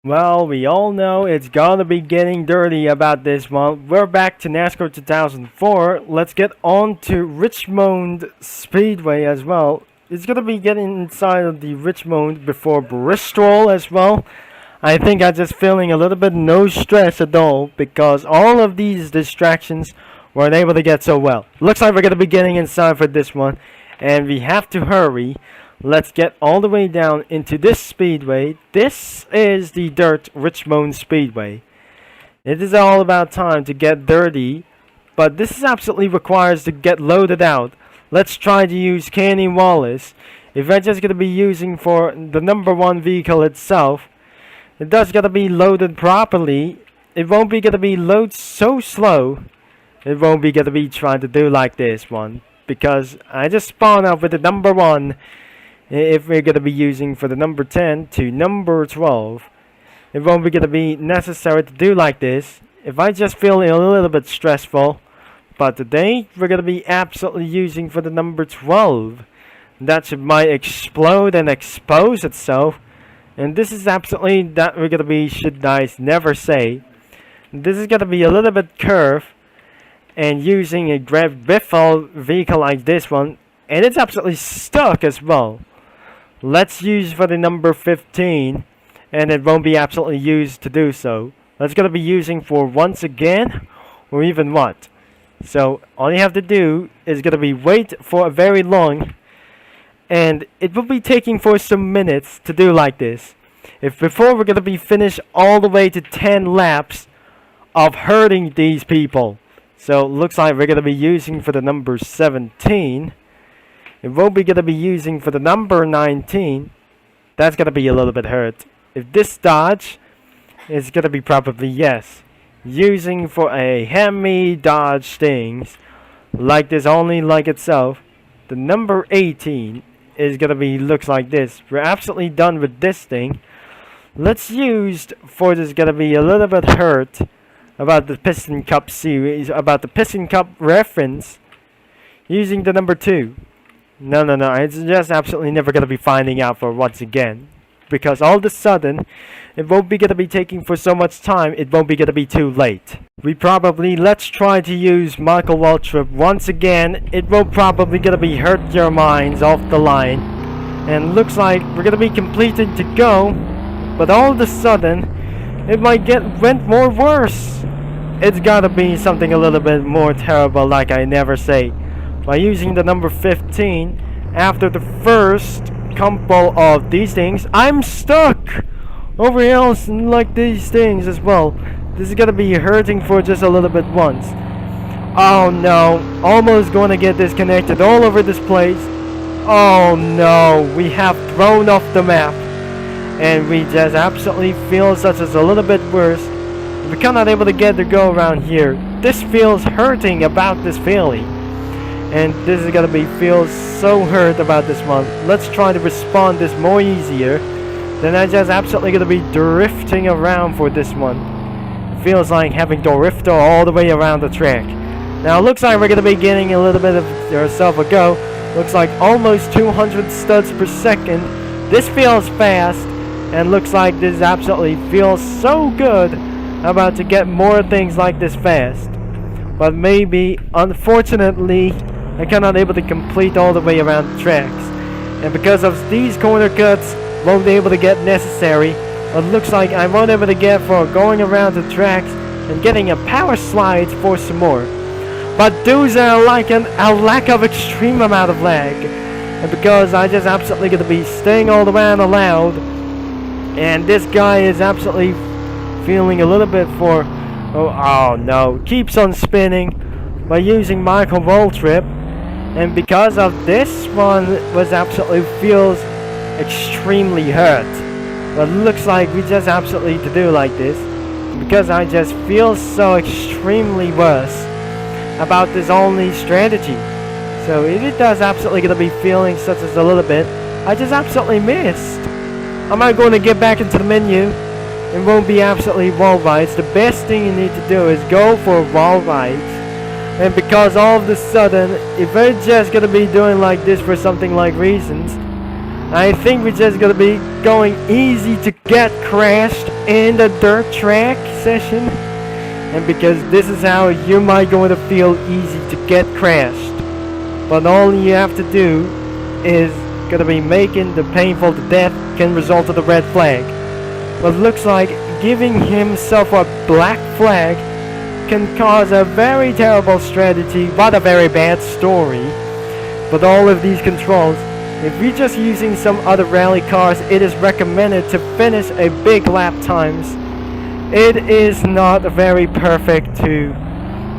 Well, we all know it's gonna be getting dirty about this one. We're back to NASCAR 2004. Let's get on to Richmond Speedway as well. It's gonna be getting inside of the Richmond before Bristol as well. I think I'm just feeling a little bit no stress at all because all of these distractions weren't able to get so well. Looks like we're gonna be getting inside for this one, and we have to hurry. Let's get all the way down into this speedway. This is the Dirt Richmond Speedway. It is all about time to get dirty, but this is absolutely requires to get loaded out. Let's try to use Kenny Wallace. If I'm just going to be using for the number one vehicle itself, it does got to be loaded properly. It won't be going to be load so slow. It won't be going to be trying to do like this one, because I just spawned out with the number one. If we're going to be using for the number 10 to number 12, it won't be going to be necessary to do like this. If I just feel a little bit stressful, but today we're going to be absolutely using for the number 12. That should might explode and expose itself. And this is absolutely that we're going to be, should I never say. This is going to be a little bit curved, and using a grab biffle vehicle like this one, and it's absolutely stuck as well. Let's use for the number 15, and it won't be absolutely used to do so. That's going to be using for once again, or even what. So all you have to do is going to be wait for a very long, and it will be taking for some minutes to do like this. If before we're going to be finished all the way to 10 laps of hurting these people. So it looks like we're going to be using for the number 17. It won't be going to be using for the number 19. That's going to be a little bit hurt. If this dodge is going to be probably yes. Using for a Hemi dodge things like this only like itself. The number 18 is going to be looks like this. We're absolutely done with this thing. Let's use for this going to be a little bit hurt about the Piston Cup series, about the Piston Cup reference. Using the number 2. No, it's just absolutely never going to be finding out for once again. Because all of a sudden, it won't be going to be taking for so much time, it won't be going to be too late. Let's try to use Michael Waltrip once again. It will probably going to be hurt your minds off the line. And looks like we're going to be completed to go. But all of a sudden, it might went more worse. It's got to be something a little bit more terrible like I never say. By using the number 15, after the first couple of these things, I'm stuck over here like these things as well. This is gonna be hurting for just a little bit once. Oh no, almost going to get disconnected all over this place. Oh no, we have thrown off the map, and we just absolutely feel such as a little bit worse. We cannot able to get to go around here. This feels hurting about this feeling. And this is gonna be feels so hurt about this one. Let's try to respond this more easier. Then I just absolutely gonna be drifting around for this one. It feels like having to drift all the way around the track. Now it looks like we're gonna be getting a little bit of ourselves a go. Looks like almost 200 studs per second. This feels fast, and looks like this absolutely feels so good about to get more things like this fast. But maybe, unfortunately, I cannot able to complete all the way around the tracks. And because of these corner cuts, won't be able to get necessary. It looks like I won't able to get for going around the tracks and getting a power slides for some more. But those are like a lack of extreme amount of lag. And because I just absolutely going to be staying all the way on allowed. And this guy is absolutely feeling a little bit for... Oh no, keeps on spinning by using Michael Waltrip. And because of this one was absolutely feels extremely hurt. But it looks like we just absolutely to do like this. Because I just feel so extremely worse about this only strategy. So it does absolutely gonna be feeling such as a little bit. I just absolutely missed. Am I going to get back into the menu? It won't be absolutely wall rides. The best thing you need to do is go for wall rides. And because all of a sudden, if we're just going to be doing like this for something like reasons, I think we're just gonna be going easy to get crashed in the dirt track session. And because this is how you might going to feel easy to get crashed. But all you have to do is gonna be making the painful to death can result in the red flag. But looks like giving himself a black flag can cause a very terrible strategy, but a very bad story. But all of these controls, if you're just using some other rally cars, it is recommended to finish a big lap times. It is not very perfect to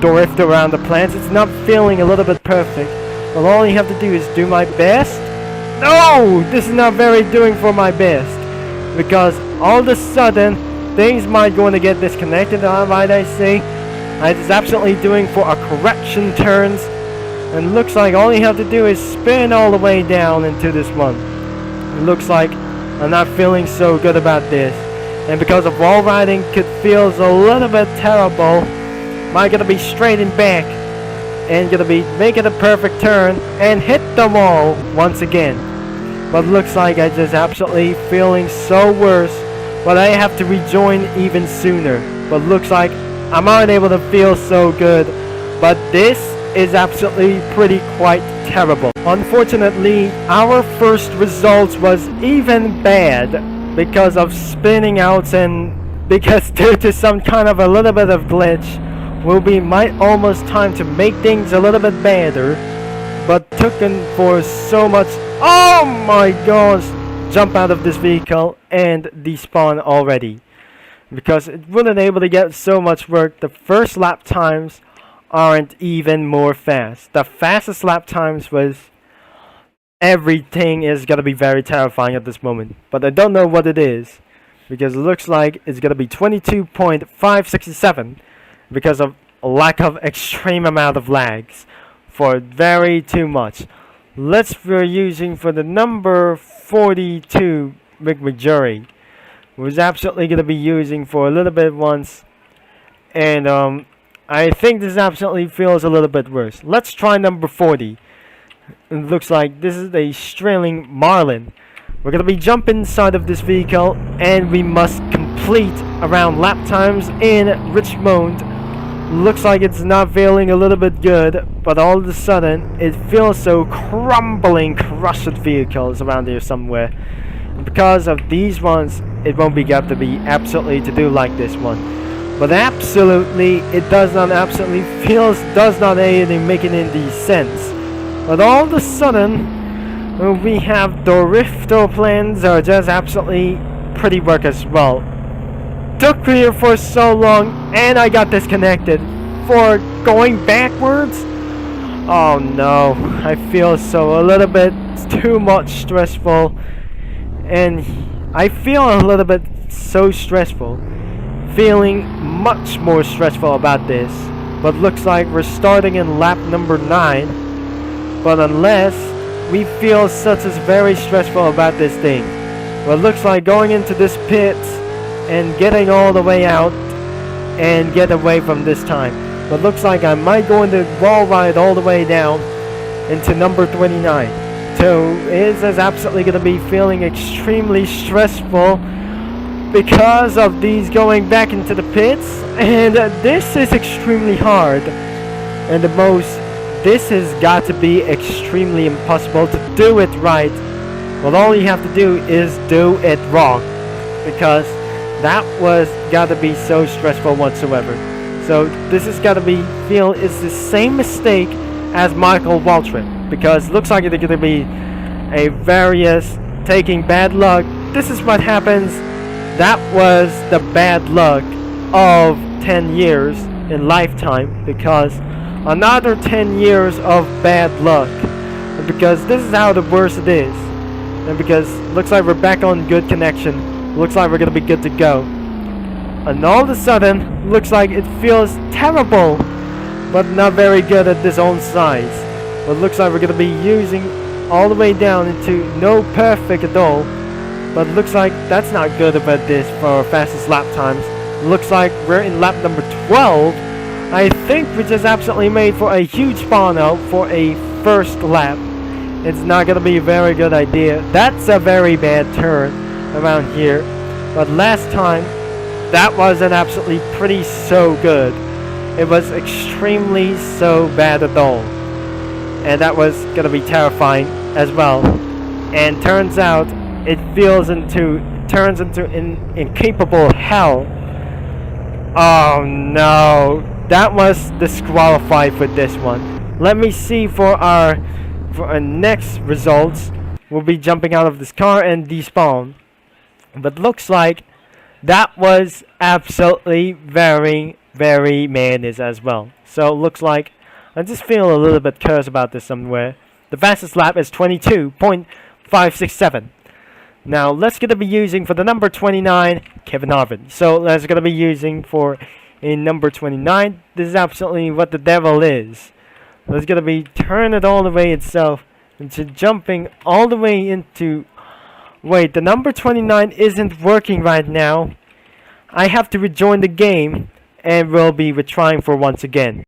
drift around the plants. It's not feeling a little bit perfect. But all you have to do is do my best. No! This is not very doing for my best. Because all of a sudden, things might going to get disconnected, might I say. I was absolutely doing for a correction turns. And looks like all you have to do is spin all the way down into this one. It looks like I'm not feeling so good about this. And because of wall riding, it feels a little bit terrible. I'm gonna be straightened back and gonna be making a perfect turn and hit the wall once again. But looks like I just absolutely feeling so worse. But I have to rejoin even sooner. But looks like I'm not able to feel so good. But this is absolutely pretty quite terrible. Unfortunately, our first results was even bad because of spinning out and because due to some kind of a little bit of glitch will be my almost time to make things a little bit better, but taken for so much. Oh my gosh, jump out of this vehicle and despawn already because it wasn't able to get so much work. The first lap times aren't even more fast. The fastest lap times was everything is gonna be very terrifying at this moment, but I don't know what it is because it looks like it's gonna be 22.567 because of a lack of extreme amount of lags for very too much. We're using for the number 42 McJury was absolutely gonna be using for a little bit once, and I think this absolutely feels a little bit worse. Let's try number 40. It looks like this is a Strailing Marlin. We're going to be jumping inside of this vehicle and we must complete around lap times in Richmond. Looks like it's not feeling a little bit good, but all of a sudden it feels so crumbling, crushed vehicles around here somewhere. And because of these ones, it won't be got to be absolutely to do like this one. But absolutely, it does not absolutely feels, does not even making any sense. But all of a sudden, we have the Rifto plans are just absolutely pretty work as well. Took here for so long, and I got disconnected for going backwards. Oh no, I feel so a little bit too much stressful, and I feel a little bit so stressful, feeling much more stressful about this. But looks like we're starting in lap number 9. But unless we feel such as very stressful about this thing, well, it looks like going into this pit and getting all the way out and get away from this time. But looks like I might go into wall ride all the way down into number 29. So it is absolutely going to be feeling extremely stressful because of these going back into the pits, and this is extremely hard, and this has got to be extremely impossible to do it right. Well, all you have to do is do it wrong, because that was got to be so stressful whatsoever. So this has got to be is the same mistake as Michael Waltrip, because it looks like it's going to be a various taking bad luck. This is what happens. That was the bad luck of 10 years in lifetime, because another 10 years of bad luck, and because this is how the worst it is, and because looks like we're back on good connection, looks like we're gonna be good to go, and all of a sudden looks like it feels terrible but not very good at this own size. But looks like we're gonna be using all the way down into no perfect at all, but looks like that's not good about this for our fastest lap times. Looks like we're in lap number 12. I think we just absolutely made for a huge spawn out for a first lap, It's not gonna be a very good idea. That's a very bad turn around here. But last time, that wasn't absolutely pretty so good. It was extremely so bad at all. And that was gonna be terrifying as well. And turns out, it turns into incapable hell. Oh no, that was disqualified for this one. Let me see for our next results. We'll be jumping out of this car and despawn. But looks like that was absolutely very, very madness as well. So looks like I just feel a little bit cursed about this somewhere. The fastest lap is 22.567. Now let's gonna be using for the number 29 Kevin Harvick. So let's gonna be using for in number 29. This is absolutely what the devil is. Let's gonna be turn it all the way itself into jumping all the way into. Wait, the number 29 isn't working right now. I have to rejoin the game and we'll be retrying for once again.